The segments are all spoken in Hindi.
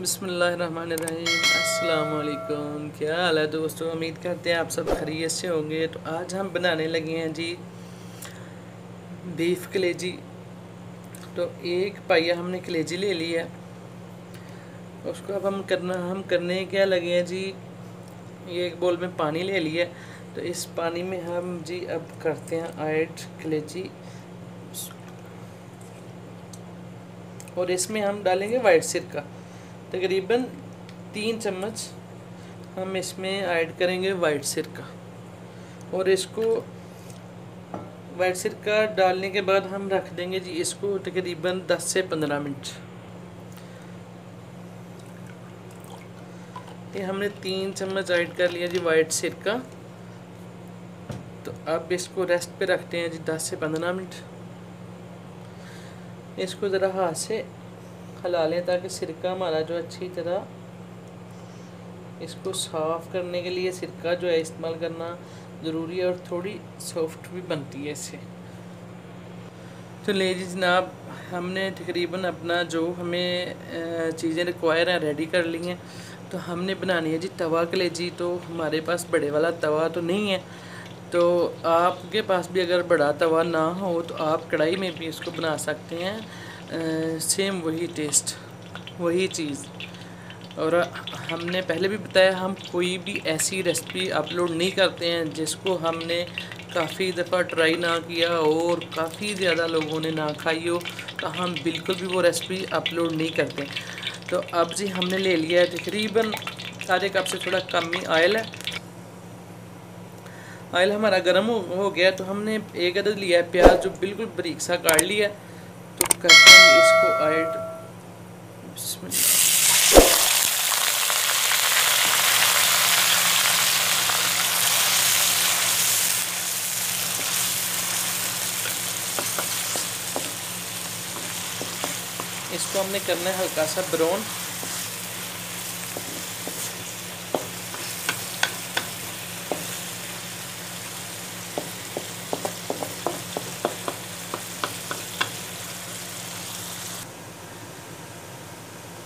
बिस्मिल्लाहिर्रहमानिर्रहीम। अस्सलाम वालेकुम। क्या हाल है दोस्तों, उम्मीद करते हैं आप सब खैरियत से होंगे। तो आज हम बनाने लगे हैं जी बीफ कलेजी। तो एक पाइया हमने कलेजी ले लिया, उसको अब हम करने क्या लगे हैं जी, ये एक बोल में पानी ले लिया। तो इस पानी में हम जी अब करते हैं ऐड कलेजी, और इसमें हम डालेंगे वाइट सिरका। तकरीबन 3 चम्मच हम इसमें ऐड करेंगे वाइट सिरका। और इसको वाइट सिरका डालने के बाद हम रख देंगे जी इसको तकरीबन 10 से 15 मिनट। ये हमने 3 चम्मच ऐड कर लिया जी वाइट सिरका। तो अब इसको रेस्ट पे रखते हैं जी 10 से 15 मिनट। इसको ज़रा हाथ से हिला लें ताकि सिरका हमारा जो अच्छी तरह, इसको साफ़ करने के लिए सिरका जो है इस्तेमाल करना ज़रूरी है, और थोड़ी सॉफ्ट भी बनती है इससे। तो ले जी जनाब, हमने तकरीबन अपना जो हमें चीज़ें रिक्वायर हैं रेडी कर ली हैं। तो हमने बनानी है जी तवा कलेजी। तो हमारे पास बड़े वाला तवा तो नहीं है, तो आपके पास भी अगर बड़ा तवा ना हो तो आप कढ़ाई में भी इसको बना सकते हैं। सेम वही टेस्ट, वही चीज़। और हमने पहले भी बताया, हम कोई भी ऐसी रेसिपी अपलोड नहीं करते हैं जिसको हमने काफ़ी दफ़ा ट्राई ना किया और काफ़ी ज़्यादा लोगों ने ना खाई हो, तो हम बिल्कुल भी वो रेसिपी अपलोड नहीं करते। तो अब जी हमने ले लिया है तकरीबन आधे कप से थोड़ा कम ही ऑयल है। ऑयल हमारा गर्म हो गया, तो हमने एक अदद लिया है प्याज, जो बिल्कुल बारीक सा काट लिया। तो करते हैं इसको ऐड। इसको हमने करना है हल्का सा ब्राउन।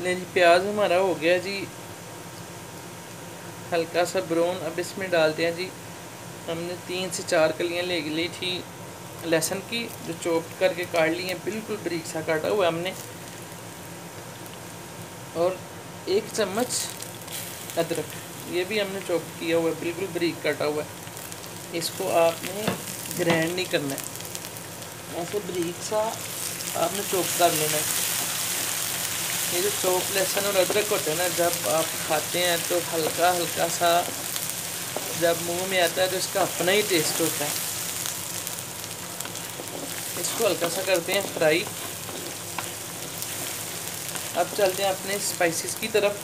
नहीं जी, प्याज हमारा हो गया जी हल्का सा ब्राउन। अब इसमें डालते हैं जी, हमने 3 से 4 कलियां ले ली थी लहसुन की, जो चॉप करके काट ली हैं, बिल्कुल बारीक सा काटा हुआ हमने। और 1 चम्मच अदरक, ये भी हमने चॉप किया हुआ है, बिल्कुल बारीक काटा हुआ है। इसको आपने ग्राइंड नहीं करना है, ऐसे बारीक सा आपने चॉप कर लेना है। ये जो चॉप लहसुन और अदरक होता है ना, जब आप खाते हैं तो हल्का हल्का सा जब मुंह में आता है तो इसका अपना ही टेस्ट होता है। इसको हल्का सा करते हैं फ्राई। अब चलते हैं अपने स्पाइसेस की तरफ।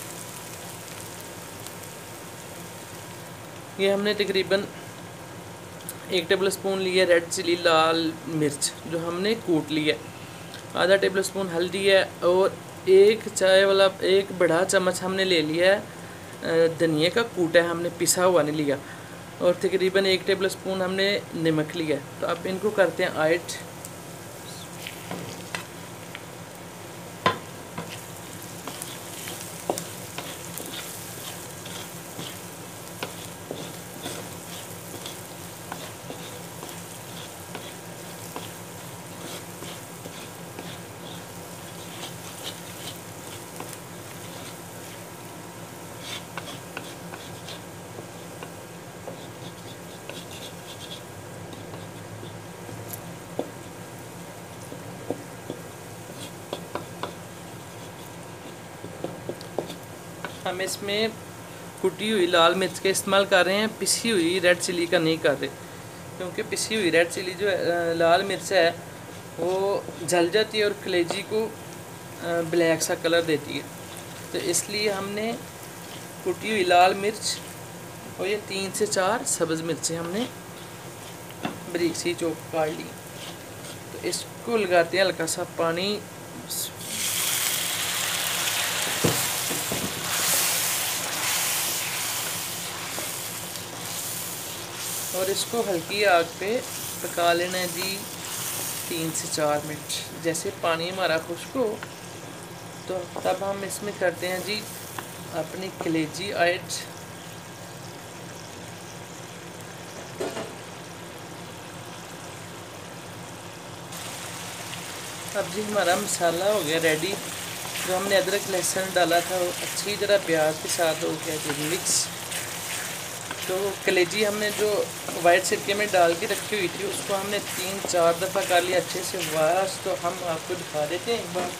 ये हमने तकरीबन 1 टेबल स्पून लिया रेड चिली लाल मिर्च, जो हमने कूट लिया। आधा टेबल स्पून हल्दी है, और एक बड़ा चम्मच हमने ले लिया है धनिया का कूटा है, हमने पिसा हुआ नहीं लिया। और तकरीबन 1 टेबल स्पून हमने नमक लिया। तो अब इनको करते हैं ऐड। हम इसमें कुटी हुई लाल मिर्च का इस्तेमाल कर रहे हैं, पिसी हुई रेड चिली का नहीं कर रहे, क्योंकि पिसी हुई रेड चिली जो लाल मिर्च है वो जल जाती है और कलेजी को ब्लैक सा कलर देती है। तो इसलिए हमने कुटी हुई लाल मिर्च और ये 3 से 4 सब्ज़ मिर्चें हमने बारीक सी चॉप काट ली। तो इसको लगाते हैं हल्का सा पानी, और इसको हल्की आग पे पका लेना है जी 3 से 4 मिनट। जैसे पानी हमारा खुश्क हो तो तब हम इसमें करते हैं जी अपनी कलेजी ऐड। अब जी हमारा मसाला हो गया रेडी। जो हमने अदरक लहसुन डाला था वो अच्छी तरह प्याज के साथ हो गया जी मिक्स। तो कलेजी हमने जो वाइट सिरके में डाल के रखी हुई थी उसको हमने 3-4 दफ़ा कर लिया अच्छे से वाश। तो हम आपको दिखा देते हैं एक बार।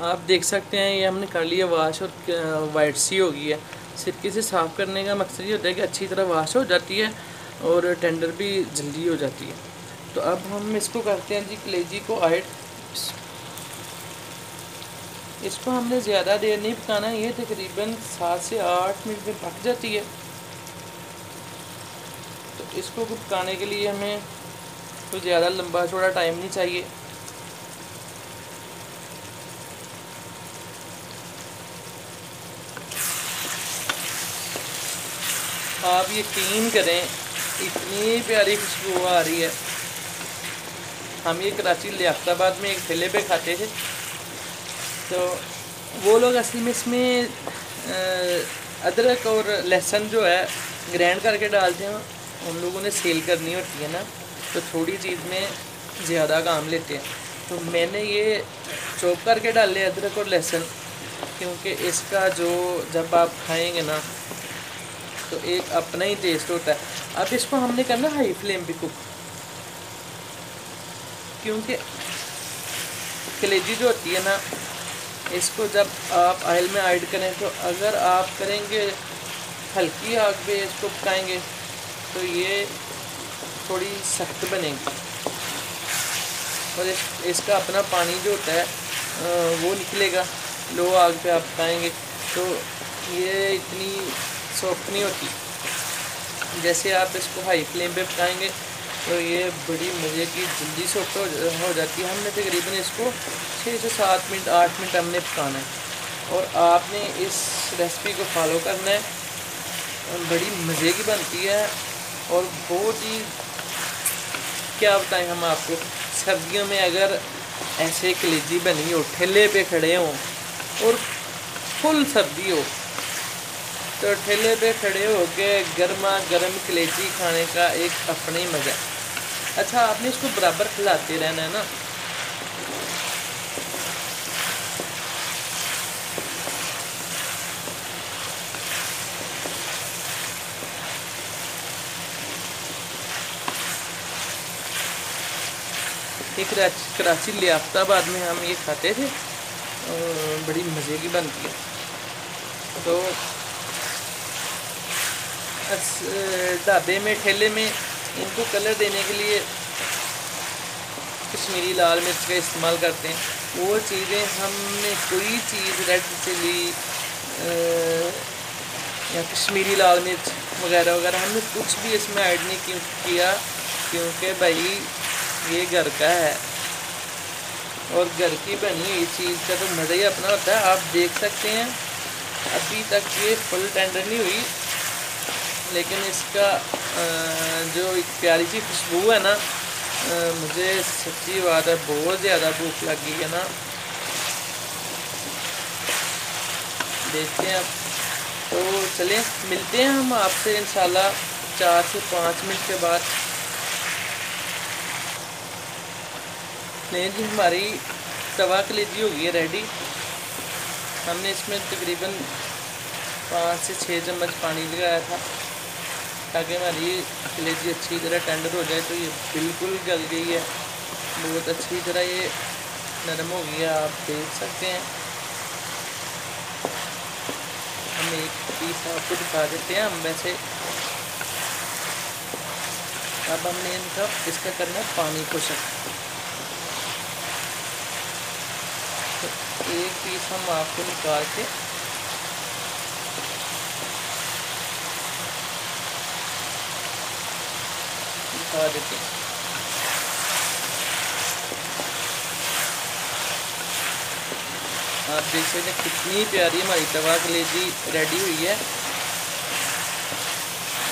आप देख सकते हैं ये हमने कर लिया वाश और वाइट सी हो गई है। सिरके से साफ़ करने का मकसद ये होता है कि अच्छी तरह वाश हो जाती है और टेंडर भी जल्दी हो जाती है। तो अब हम इसको करते हैं जी कलेजी को ऐड। इसको हमने ज़्यादा देर नहीं पकाना है, ये तकरीबन 7 से 8 मिनट में पक जाती है। तो इसको पकाने के लिए हमें कोई ज़्यादा लंबा चौड़ा टाइम नहीं चाहिए। आप यकीन करें इतनी प्यारी खुशबू आ रही है। हम ये कराची लियाकताबाद में एक ठेले पे खाते थे। तो वो लोग असली में इसमें अदरक और लहसुन जो है ग्राइंड करके डालते हैं। उन लोगों ने सेल करनी होती है ना, तो थोड़ी चीज़ में ज़्यादा काम लेते हैं। तो मैंने ये चॉप करके डाले अदरक और लहसुन, क्योंकि इसका जो जब आप खाएंगे ना तो एक अपना ही टेस्ट होता है। अब इसको हमने करना हाई फ्लेम पे कुक, क्योंकि कलेजी जो होती है ना इसको जब आप ऑयल में ऐड करें तो अगर आप करेंगे हल्की आग पे इसको पकाएंगे तो ये थोड़ी सख्त बनेगी और इसका अपना पानी जो होता है वो निकलेगा। लो आग पे आप पकाएंगे तो ये इतनी सॉफ्ट नहीं होती। जैसे आप इसको हाई फ्लेम पे पकाएंगे तो ये बड़ी मज़े की जल्दी सॉफ्ट हो जाती है। हमने तकरीबन इसको 6 से 7 मिनट 8 मिनट हमने पकाना है और आपने इस रेसिपी को फॉलो करना है। बड़ी मज़े की बनती है और बहुत ही क्या बताएं हम आपको। सर्दियों में अगर ऐसे कलेजी बनी हो, ठेले पे खड़े हों और फुल सर्दी हो, तो ठेले पे खड़े हो के गर्मा गर्म कलेजी खाने का एक अपना ही मज़ा है। अच्छा, आपने इसको बराबर खिलाते रहना है ना। एक कराची लियाकताबाद में हम ये खाते थे और बड़ी मज़े की बनती है। तो ढाबे में ठेले में इनको कलर देने के लिए कश्मीरी लाल मिर्च का इस्तेमाल करते हैं। वो चीज़ें हमने कोई चीज़ रेड चिली या कश्मीरी लाल मिर्च वगैरह वगैरह हमने कुछ भी इसमें ऐड नहीं किया, क्योंकि भाई ये घर का है और घर की बनी हुई चीज़ का तो मज़ा ही अपना होता है। आप देख सकते हैं अभी तक ये फुल टेंडर नहीं हुई, लेकिन इसका जो एक प्यारी सी खुशबू है ना, मुझे सच्ची बात है बहुत ज़्यादा भूख लगी है ना। देखते हैं अब। तो चलें मिलते हैं हम आपसे इंशाल्लाह 4 से 5 मिनट के बाद। नहीं जी, हमारी तवा कलेजी हो गई है रेडी। हमने इसमें तकरीबन 5 से 6 चम्मच पानी लगाया था ताकि हमारी कलेजी अच्छी तरह टेंडर हो जाए। तो ये बिल्कुल गल गई है, बहुत अच्छी तरह ये नरम हो गई है, आप देख सकते हैं। हम एक पीस आपको दिखा देते हैं हम वैसे। अब हमने इसका करना है पानी को शक। तो एक पीस हम आपको निकाल के दिखा देते हैं। आप देख सकते हैं कितनी प्यारी हमारी तवा कलेजी रेडी हुई है।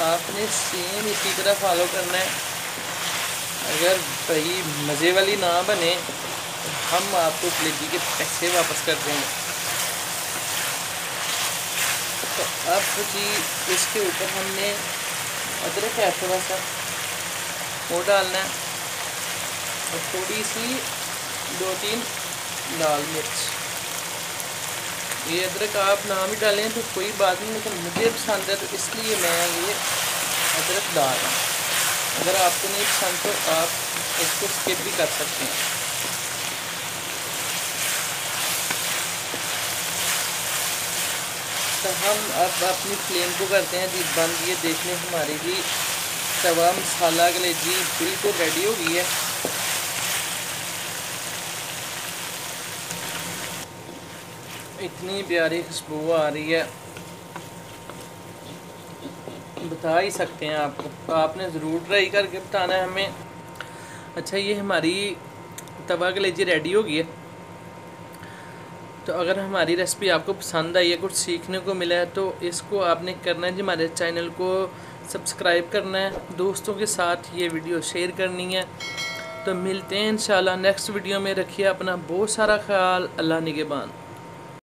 आपने सेम इसी तरह फॉलो करना है। अगर भाई मज़े वाली ना बने हम आपको कलेजी के पैसे वापस कर देंगे। तो अब जी इसके ऊपर हमने अदरक है थोड़ा सा वो डालना है और थोड़ी सी 2-3 लाल मिर्च। ये अदरक आप ना भी डालें तो कोई बात नहीं, लेकिन मुझे पसंद है तो इसलिए मैं ये अदरक डाल रहा हूँ। अगर आपको नहीं पसंद तो आप इसको स्किप भी कर सकते हैं। तो हम अब अपनी फ्लेम को करते हैं जी बंद। ये देखने हमारी जी तवा मसाला कलेजी बिल्कुल रेडी हो गई है। इतनी प्यारी खुशबू आ रही है, बता ही सकते हैं आपको। तो आपने ज़रूर ट्राई करके बताना है हमें। अच्छा, ये हमारी तवा कलेजी रेडी हो गई है। तो अगर हमारी रेसिपी आपको पसंद आई है, कुछ सीखने को मिला है, तो इसको आपने करना है जी, हमारे चैनल को सब्सक्राइब करना है, दोस्तों के साथ ये वीडियो शेयर करनी है। तो मिलते हैं इंशाल्लाह नेक्स्ट वीडियो में। रखिए अपना बहुत सारा ख्याल। अल्लाह निगहबान।